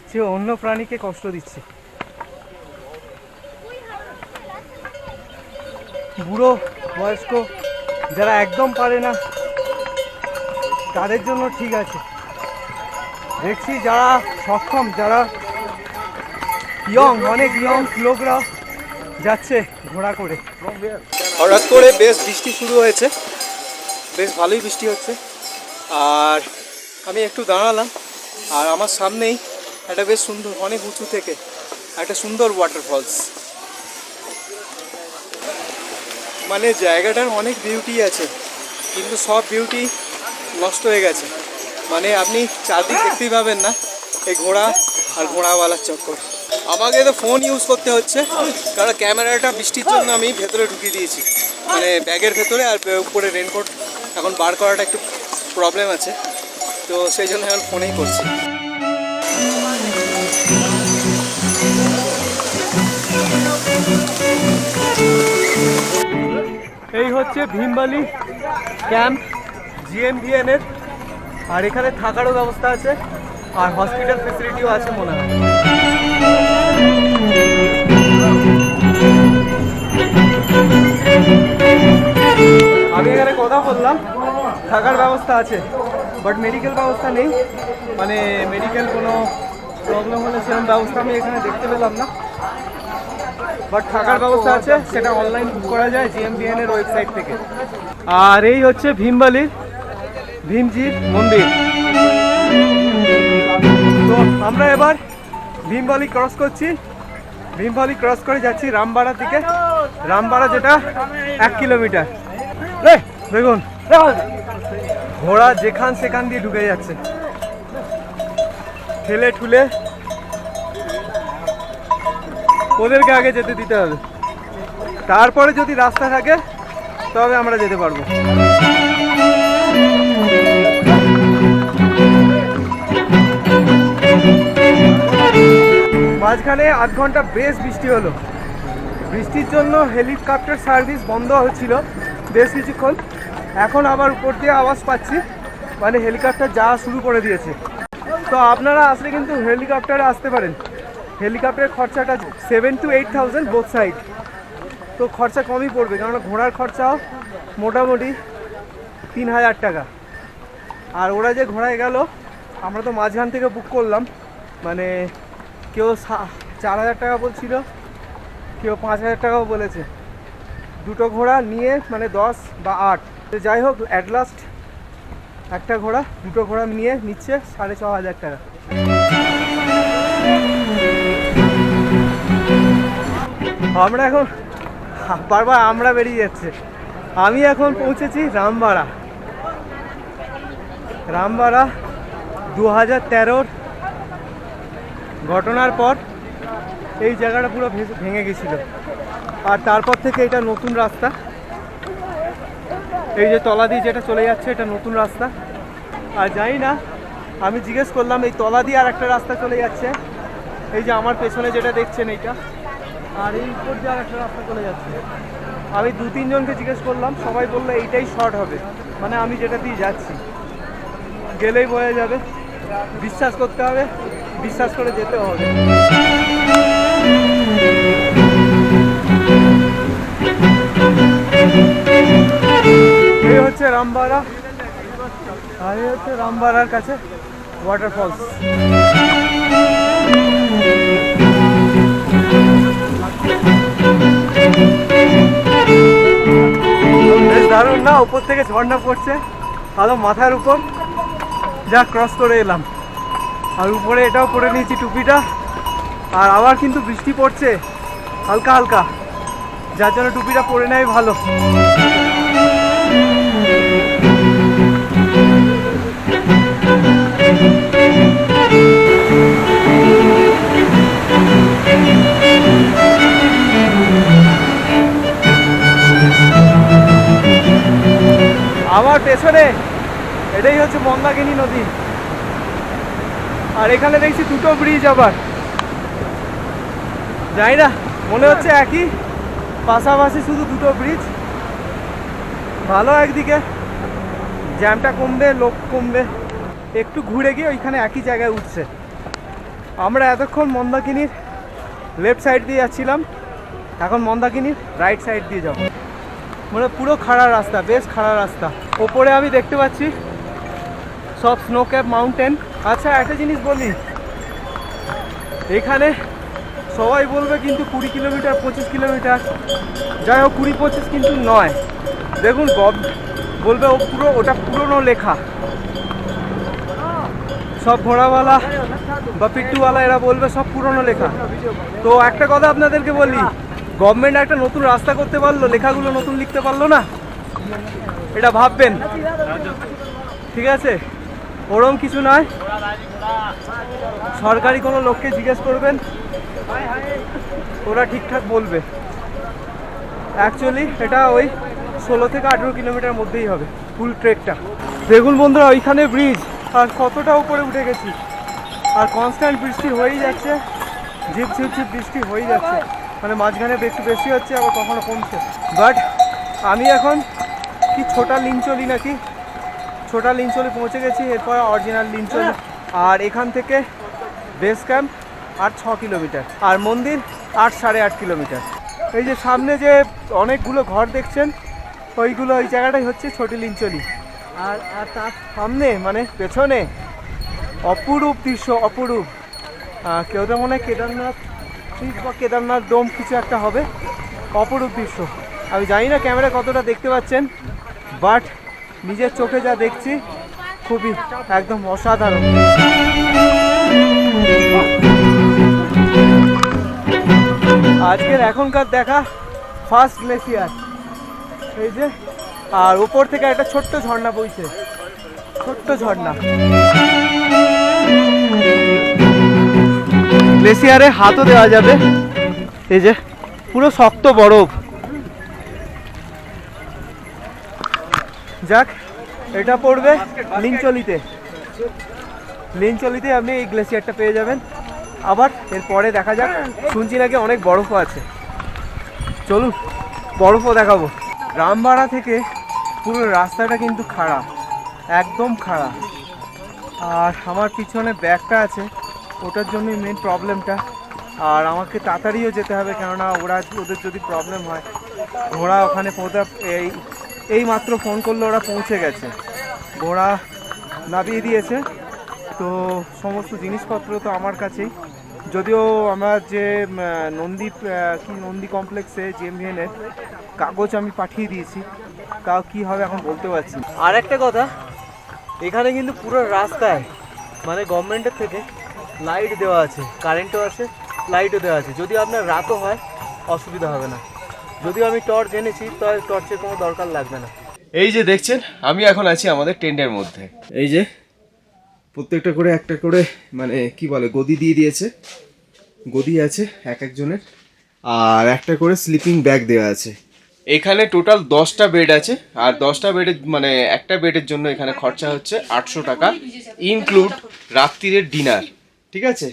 যে অন্য প্রাণীকে কষ্ট দিচ্ছে। বুড়ো বয়স্ক যারা একদম পারে না তাদের জন্য ঠিক আছে, দেখছি যারা সক্ষম, যারা অনেক ইয়ং লোকরা যাচ্ছে ঘোড়া করে। হঠাৎ করে বেশ বৃষ্টি শুরু হয়েছে, বেশ ভালোই বৃষ্টি হচ্ছে। আর আমি একটু দাঁড়ালাম, আর আমার সামনেই একটা বেশ সুন্দর, অনেক উঁচু থেকে একটা সুন্দর ওয়াটারফলস। মানে জায়গাটার অনেক বিউটি আছে, কিন্তু সব বিউটি নষ্ট হয়ে গেছে। মানে আপনি চারদিক দেখতেই পাবেন না, এই ঘোড়া আর ঘোড়াওয়ালার চক্কর। আমাকে তো ফোন ইউজ করতে হচ্ছে, কারণ ক্যামেরাটা বৃষ্টির জন্য আমি ভেতরে ঢুকিয়ে দিয়েছি, মানে ব্যাগের ভেতরে। আর উপরে রেনকোট এখন বার করাটা একটু প্রবলেম আছে, তো সেই জন্য এখন ফোনেই করছি। এই হচ্ছে ভীমবালি ক্যাম্প, GMBN এর, আর এখানে থাকারও ব্যবস্থা আছে আর হসপিটাল ফেসিলিটিও আছে মনে হয়। আমি এখানে কথা বললাম, থাকার ব্যবস্থা আছে, বাট মেডিকেল ব্যবস্থা নেই, মানে মেডিকেল কোনো প্রবলেম হলে সেরকম ব্যবস্থা আমি এখানে দেখতে পেলাম না। বাট থাকার ব্যবস্থা আছে, সেটা অনলাইন বুক করা যায় GMBN এর ওয়েবসাইট থেকে। আর এই হচ্ছে ভীমবালির ভীমজির মন্দির। তো আমরা এবার ভীমবালি ক্রস করছি, ভীমবালি ক্রস করে যাচ্ছি রামবাড়ার দিকে। রামবাড়া যেটা 1 কিলোমিটার। দেখুন ঘোড়া যেখান সেখান দিয়ে ঢুকে যাচ্ছে, ঠেলে ঠুলে ওদেরকে আগে যেতে দিতে হবে, তারপরে যদি রাস্তা থাকে তবে আমরা যেতে পারবো। মাঝখানে আধ ঘন্টা বেশ বৃষ্টি হলো, বৃষ্টির জন্য হেলিকপ্টার সার্ভিস বন্ধ হচ্ছিল বেশ কিছুক্ষণ। এখন আবার উপর দিয়ে আওয়াজ পাচ্ছি, মানে হেলিকপ্টার যাওয়া শুরু করে দিয়েছে। তো আপনারা আসলে কিন্তু হেলিকপ্টারে আসতে পারেন। হেলিকপ্টারের খরচাটা 7,000 to 8,000 বোথ সাইড, তো খরচা কমই পড়বে, কারণ ঘোড়ার খরচাও মোটামুটি 3,000 টাকা। আর ওরা যে ঘোড়ায় গেল, আমরা তো মাঝখান থেকে বুক করলাম, মানে কেউ 4,000 টাকা বলছিল, কেউ 5,000 টাকাও বলেছে। দুটো ঘোড়া নিয়ে মানে 10 বা 8, যাই হোক অ্যাট লাস্ট একটা ঘোড়া, দুটো ঘোড়া নিয়ে নিচ্ছে 6,500 টাকা। আমরা এখন বারবার আমরা বেরিয়ে যাচ্ছে। আমি এখন পৌঁছেছি রামবাড়া। রামবাড়া 2013-র ঘটনার পর এই জায়গাটা পুরো ভেঙে গেছিল, আর তারপর থেকে এটা নতুন রাস্তা। এই যে তলা দিয়ে যেটা চলে যাচ্ছে, এটা নতুন রাস্তা। আর জানি না, আমি জিজ্ঞেস করলাম এই তলা দিয়ে আর একটা রাস্তা চলে যাচ্ছে, এই যে আমার পেছনে যেটা দেখছেন এইটা, আর এই উপর দিয়ে আর একটা রাস্তা চলে যাচ্ছে। আমি 2-3 জনকে জিজ্ঞেস করলাম, সবাই বললো এইটাই শর্ট হবে, মানে আমি যেটা দিয়ে যাচ্ছি, গেলেই বোঝা যাবে। বিশ্বাস করতে হবে, বিশ্বাস করে যেতে হবে। এই হচ্ছে রামবাড়া, আর এই হচ্ছে রামবাড়ার কাছে ওয়াটারফলস। বেশ দারুণ না, উপর থেকে ঝর্ণা পড়ছে আলো মাথার উপর, যা ক্রস করে এলাম। আর উপরে এটাও পরে নিয়েছি টুপিটা, আর আবার কিন্তু বৃষ্টি পড়ছে হালকা হালকা, যার জন্য টুপিটা পরে নেয় ভালো। আমার পেছনে এটাই হচ্ছে মন্দাকিনী নদী, আর এখানে দেখছি দুটো ব্রিজ। আবার যাই না, মনে হচ্ছে একই, পাশাপাশি শুধু দুটো ব্রিজ। ভালো, একদিকে জ্যামটা কমবে, লোক কমবে। একটু ঘুরে গিয়ে ওইখানে একই জায়গায় উঠছে। আমরা এতক্ষণ মন্দাকিনীর লেফট সাইড দিয়ে যাচ্ছিলাম, এখন মন্দাকিনীর রাইট সাইড দিয়ে যাব। মানে পুরো খাড়া রাস্তা, বেশ খাড়া রাস্তা। ওপরে আমি দেখতে পাচ্ছি সব স্নো ক্যাপ মাউন্টেন। আচ্ছা একটা জিনিস বলি, এখানে সবাই বলবে কিন্তু 20 কিলোমিটার 25 কিলোমিটার, যাই হোক 20-25 কিন্তু নয়। দেখুন বলবে ও পুরো, ওটা পুরনো লেখা। সব ঘোড়াওয়ালা বা পিট্টুওয়ালা এরা বলবে সব পুরনো লেখা। তো একটা কথা আপনাদেরকে বলি, গভর্নমেন্ট একটা নতুন রাস্তা করতে পারলো, লেখাগুলো নতুন লিখতে পারলো না, এটা ভাববেন, ঠিক আছে? ওরম কিছু নয়, সরকারি কোনো লোককে জিজ্ঞেস করবেন, ওরা ঠিকঠাক বলবে। অ্যাকচুয়ালি এটা ওই 16 থেকে 18 কিলোমিটার মধ্যেই হবে ফুল ট্রেকটা। দেখুন বন্ধুরা, ওইখানে ব্রিজ, আর কতটা উপরে উঠে গেছি, আর কনস্ট্যান্ট বৃষ্টি হয়েই যাচ্ছে, ঝিপ ঝিপ ঝিপ বৃষ্টি হয়েই যাচ্ছে, মানে মাঝখানে একটু বেশি হচ্ছে, আবার কখনো কমছে। বাট আমি এখন কি ছোটা লিঞ্চলি নাকি ছোটা লিঞ্চলি পৌঁছে গেছি, এরপর অরিজিনাল লিঞ্চলি। আর এখান থেকে বেস ক্যাম্প 8-6 কিলোমিটার, আর মন্দির 8-8.5 কিলোমিটার। এই যে সামনে যে অনেকগুলো ঘর দেখছেন, ওইগুলো ওই জায়গাটাই হচ্ছে ছোটি লিঞ্চলি। আর তার সামনে মানে পেছনে অপরূপ দৃশ্য, অপরূপ। কেউ তো মনে হয় কেদারনাথ বা কেদারনাথ ডোম কিছু একটা হবে, অপরূপ দৃশ্য। আমি জানি না ক্যামেরা কতটা দেখতে পাচ্ছেন, বাট নিজের চোখে যা দেখছি খুবই একদম অসাধারণ। আজকের এখনকার দেখা ফার্স্ট গ্লেসিয়ার, এই যে, আর উপর থেকে একটা ছোট্ট ঝর্ণা বইছে, ছোট্ট ঝর্ণা। গ্লেসিয়ারে হাতও দেওয়া যাবে, এই যে পুরো শক্ত বরফ। যাক, এটা পড়বে লিঞ্চলিতে। লিঞ্চলিতে আপনি এই গ্লেসিয়ারটা পেয়ে যাবেন। আবার এরপরে দেখা যাক, শুনছি নাকি অনেক বরফও আছে, চলুন বরফও দেখাবো। রামবাড়া থেকে পুরো রাস্তাটা কিন্তু খাড়া, একদম খাড়া। আর আমার পিছনে ব্যাগটা আছে, ওটার জন্যই মেন প্রবলেমটা। আর আমাকে তাড়াতাড়িও যেতে হবে, কেননা ওদের যদি প্রবলেম হয়, ঘোড়া ওখানে এই মাত্র ফোন করলে ওরা পৌঁছে গেছে, ঘোড়া নামিয়ে দিয়েছে। তো সমস্ত জিনিসপত্র তো আমার কাছেই, যদিও আমার যে নন্দী কমপ্লেক্সে জিএমভিএনের কাগজ আমি পাঠিয়ে দিয়েছি, তাও কি হবে এখন বলতে পারছি। আর একটা কথা, এখানে কিন্তু পুরো রাস্তায় মানে গভর্নমেন্টের থেকে লাইট দেওয়া আছে, কারেন্টও আছে, লাইটও দেওয়া আছে। যদি আপনার রাতও হয় অসুবিধা হবে না। যদিও আমি টর্চ এনেছি, তো টর্চের কোনো দরকার লাগবে না। এই যে দেখছেন, আমি এখন আছি আমাদের টেন্টের মধ্যে। এই যে প্রত্যেকটা করে একটা করে মানে কি বলে গদি দিয়ে দিয়েছে, গদি আছে এক একজনের, আর একটা করে স্লিপিং ব্যাগ দেওয়া আছে। এখানে টোটাল 10টা বেড আছে, আর 10টা বেডের মানে একটা বেডের জন্য এখানে খরচা হচ্ছে 800 টাকা, ইনক্লুড রাত্রিরের ডিনার। ঠিক আছে,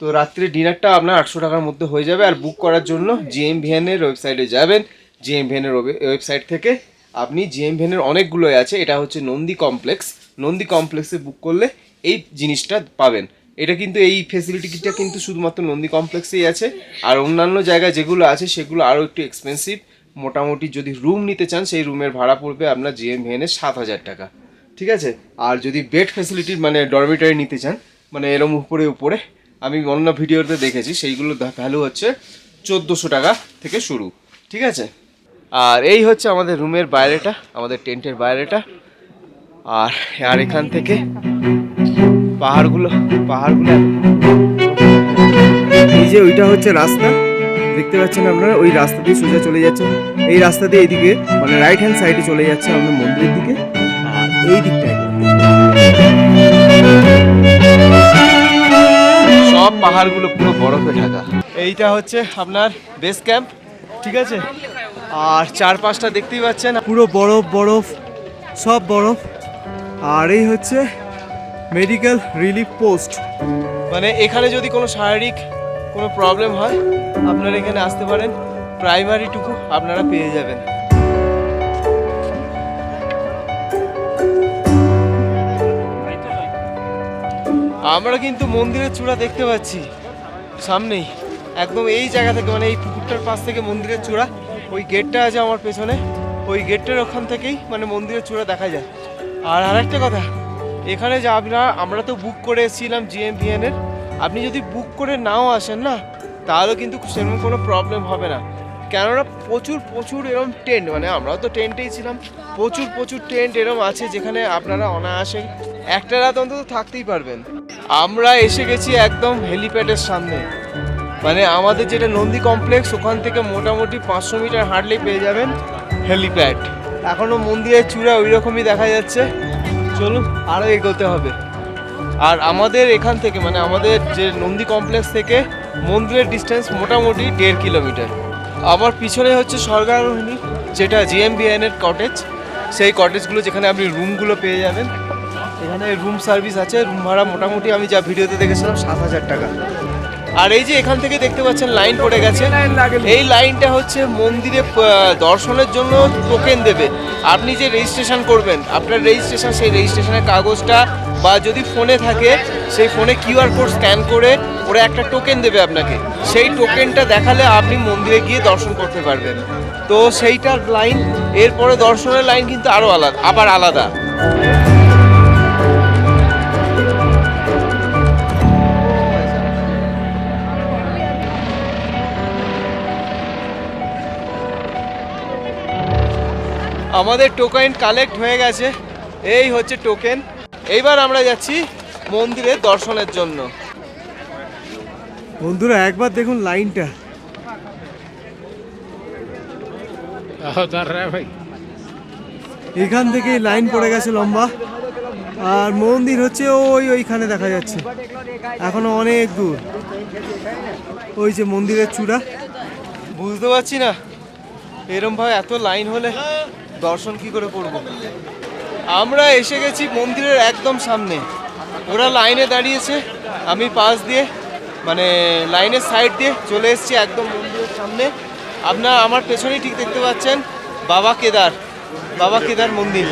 তো রাত্রির ডিনারটা আপনার 800 টাকার মধ্যে হয়ে যাবে। আর বুক করার জন্য জিএমভিএনের ওয়েবসাইটে যাবেন, জিএমভিএনের ওয়েবসাইট থেকে আপনি জিএমভিএনের অনেকগুলোই আছে, এটা হচ্ছে নন্দী কমপ্লেক্স, নন্দী কমপ্লেক্সে বুক করলে এই জিনিসটা পাবেন। এটা কিন্তু এই ফেসিলিটিটা কিন্তু শুধুমাত্র নন্দী কমপ্লেক্সেই আছে, আর অন্যান্য জায়গায় যেগুলো আছে সেগুলো আরও একটু এক্সপেন্সিভ। মোটামুটি যদি রুম নিতে চান, সেই রুমের ভাড়া পড়বে আপনার জিএমভিএনের 7000 টাকা। ঠিক আছে, আর যদি বেড ফেসিলিটির মানে ডরমিটারি নিতে চান, মানে এরম উপরে উপরে আমি অন্য ভিডিওতে দেখেছি, সেইগুলো ভ্যালু হচ্ছে 1400 টাকা থেকে শুরু। ঠিক আছে, আর এই হচ্ছে আমাদের রুমের বাইরেটা, আমাদের টেন্টের বাইরেটা। আর এখান থেকে পাহাড়গুলো এই যে ওইটা হচ্ছে রাস্তা, দেখতে পাচ্ছেন আপনারা, ওই রাস্তা দিয়ে সোজা চলে যাচ্ছে। এই রাস্তা দিয়ে এইদিকে মানে রাইট হ্যান্ড সাইডে চলে যাচ্ছে আমাদের মন্দিরের দিকে, আর এই দিকটায় সব পাহাড়গুলো পুরো বরফে ঢাকা। এইটা হচ্ছে আপনার বেস ক্যাম্প। ঠিক আছে, আর চারপাশটা দেখতেই পাচ্ছেন পুরো বরফ বরফ, সব বরফ। আর এই হচ্ছে মেডিকেল রিলিফ পোস্ট, মানে এখানে যদি কোনো শারীরিক কোনো প্রবলেম হয় আপনারা এখানে আসতে পারেন, প্রাইমারিটুকু আপনারা পেয়ে যাবেন। আমরা কিন্তু মন্দিরের চূড়া দেখতে পাচ্ছি সামনেই, একদম এই জায়গা থেকে, মানে এই পুকুরটার পাশ থেকে মন্দিরের চূড়া। ওই গেটটা আছে আমার পেছনে, ওই গেটটার ওখান থেকেই মানে মন্দিরের চূড়া দেখা যায়। আর আরেকটা কথা, এখানে যে আমরা তো বুক করে এসেছিলাম জিএমভিএনের, আপনি যদি বুক করে নাও আসেন না, তাহলে কিন্তু সেরকম কোনো প্রবলেম হবে না, কেননা প্রচুর এরকম টেন্ট, মানে আমরাও তো টেন্টেই ছিলাম, প্রচুর টেন্ট এরকম আছে যেখানে আপনারা অনায়াসে একটা রাত অন্তত থাকতেই পারবেন। আমরা এসে গেছি একদম হেলিপ্যাডের সামনে, মানে আমাদের যেটা নন্দী কমপ্লেক্স, ওখান থেকে মোটামুটি 500 মিটার হাঁটলেই পেয়ে যাবেন হেলিপ্যাড। এখনও মন্দিরের চূড়া ওই রকমই দেখা যাচ্ছে, চলুন আরও এগোতে হবে। আর আমাদের এখান থেকে মানে আমাদের যে নন্দী কমপ্লেক্স থেকে মন্দিরের ডিস্টেন্স মোটামুটি 1.5 কিলোমিটার। আমার পিছনে হচ্ছে স্বর্গারোহিণী, যেটা জিএমভিএনের কটেজ, সেই কটেজগুলো যেখানে আপনি রুমগুলো পেয়ে যাবেন। এখানে রুম সার্ভিস আছে, রুম ভাড়া মোটামুটি আমি যা ভিডিওতে দেখেছিলাম 7000 টাকা। আর এই যে এখান থেকে দেখতে পাচ্ছেন লাইন পড়ে গেছে, এই লাইনটা হচ্ছে মন্দিরে দর্শনের জন্য টোকেন দেবে। আপনি যে রেজিস্ট্রেশন করবেন, আপনার রেজিস্ট্রেশন, সেই রেজিস্ট্রেশনের কাগজটা বা যদি ফোনে থাকে সেই ফোনে কিউআর কোড স্ক্যান করে ওরা একটা টোকেন দেবে আপনাকে, সেই টোকেনটা দেখালে আপনি মন্দিরে গিয়ে দর্শন করতে পারবেন। তো সেইটার লাইন, এরপরে দর্শনের লাইন কিন্তু আরও আলাদা। আমাদের টোকেন কালেক্ট হয়ে গেছে, এই হচ্ছে টোকেন। এইবার আমরা যাচ্ছি মন্দিরে দর্শনের জন্য। বন্ধুরা একবার দেখুন লাইনটা, এখান থেকে লাইন পড়ে গেছে লম্বা, আর মন্দির হচ্ছে ওইখানে দেখা যাচ্ছে, এখনো অনেক দূর। ওই যে মন্দিরের চূড়া। বুঝতে পারছি না এরম ভাবে এত লাইন হলে দর্শন কি করে করব। আমরা এসে গেছি মন্দিরের একদম সামনে, ওরা লাইনে দাঁড়িয়েছে, আমি পাশ দিয়ে মানে লাইনের সাইড দিয়ে চলে এসেছি একদম মন্দিরের সামনে। আপনারা আমার পেছনেই ঠিক দেখতে পাচ্ছেন বাবা কেদার মন্দির।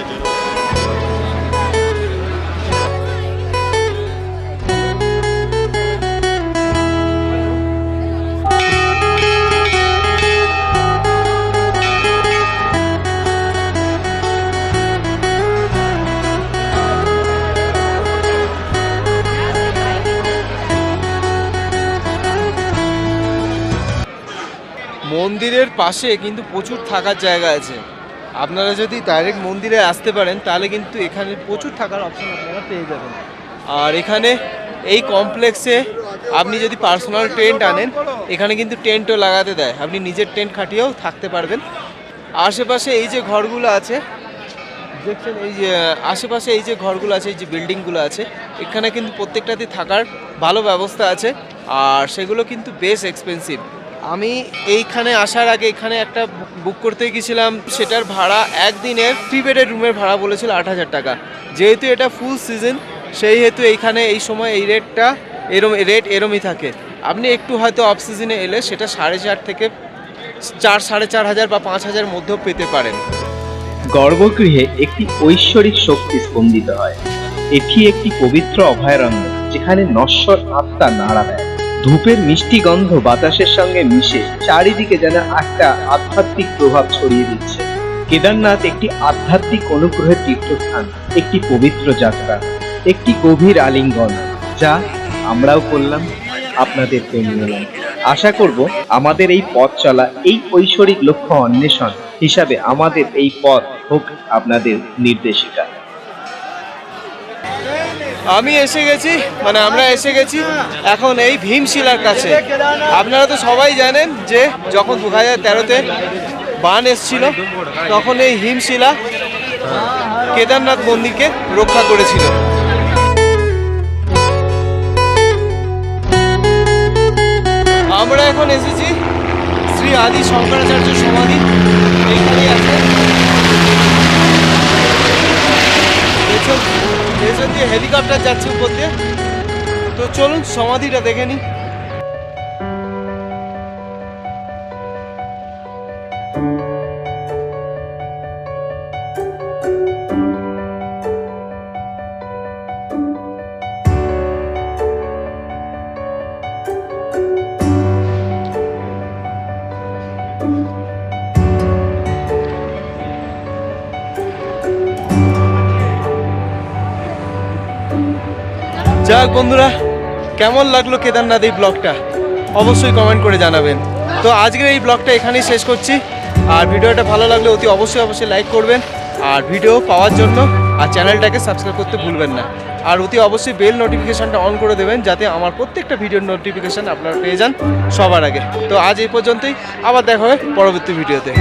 মন্দিরের পাশে কিন্তু প্রচুর থাকার জায়গা আছে, আপনারা যদি ডাইরেক্ট মন্দিরে আসতে পারেন তাহলে কিন্তু এখানে প্রচুর থাকার অপশন আপনারা পেয়ে যাবেন। আর এখানে এই কমপ্লেক্সে আপনি যদি পার্সোনাল টেন্ট আনেন, এখানে কিন্তু টেন্টও লাগাতে দেয়, আপনি নিজের টেন্ট খাটিয়েও থাকতে পারবেন। আশেপাশে এই যে ঘরগুলো আছে দেখছেন, এই যে আশেপাশে এই যে ঘরগুলো আছে, এই যে বিল্ডিংগুলো আছে, এখানে কিন্তু প্রত্যেকটাতে থাকার ভালো ব্যবস্থা আছে, আর সেগুলো কিন্তু বেশ এক্সপেন্সিভ। আমি এইখানে আসার আগে এখানে একটা বুক করতে গেছিলাম, সেটার ভাড়া একদিনের 3 বেডের রুমের ভাড়া বলেছিল 8,000 টাকা। যেহেতু এটা ফুল সিজন, সেই হেতু এইখানে এই সময় এই রেটটা এরমই থাকে। আপনি একটু হয়তো অফ সিজনে এলে সেটা 4,500 থেকে 4,500 বা 5,000 মধ্যেও পেতে পারেন। গর্ভগৃহে একটি ঐশ্বরিক শক্তি স্পন্দিত হয়। এটি একটি পবিত্র অভয়ারণ্য, যেখানে নশ্বর আত্মা নাড়া দেয়। ধূপের মিষ্টি গন্ধ বাতাসের সঙ্গে মিশে চারিদিকে যেন একটা আধ্যাত্মিক প্রভাব ছড়িয়ে দিচ্ছে। কেদারনাথ একটি আধ্যাত্মিক অনুগ্রহের তীর্থস্থান, একটি পবিত্র যাত্রা, একটি গভীর আলিঙ্গন, যা আমরাও করলাম, আপনাদেরকে নিলাম। আশা করব আমাদের এই পথ চলা, এই ঐশ্বরিক লক্ষ্য অন্বেষণ হিসাবে আমাদের এই পথ হোক আপনাদের নির্দেশিকা। আমরা এসে গেছি এখন এই ভীমশিলার কাছে। আপনারা তো সবাই জানেন যে যখন 2013-তে বান এসেছিল, তখন এই হিমশিলা কেদারনাথ মন্দিরকে রক্ষা করেছিল। আমরা এখন এসেছি শ্রী আদি শঙ্করাচার্য সমাধি, এইখানেই আছে। পেছন দিয়ে হেলিকপ্টার যাচ্ছে উপর দিয়ে, তো চলুন সমাধিটা দেখে নিই। যাক বন্ধুরা, কেমন লাগলো কেদারনাথ এই ব্লগটা অবশ্যই কমেন্ট করে জানাবেন। তো আজকের এই ব্লগটা এখানেই শেষ করছি, আর ভিডিওটা ভালো লাগলে অতি অবশ্যই লাইক করবেন, আর ভিডিও পাওয়ার জন্য আর চ্যানেলটাকে সাবস্ক্রাইব করতে ভুলবেন না, আর অতি অবশ্যই বেল নোটিফিকেশানটা অন করে দেবেন, যাতে আমার প্রত্যেকটা ভিডিওর নোটিফিকেশান আপনারা পেয়ে যান সবার আগে। তো আজ এই পর্যন্তই, আবার দেখা হবে পরবর্তী ভিডিওতে।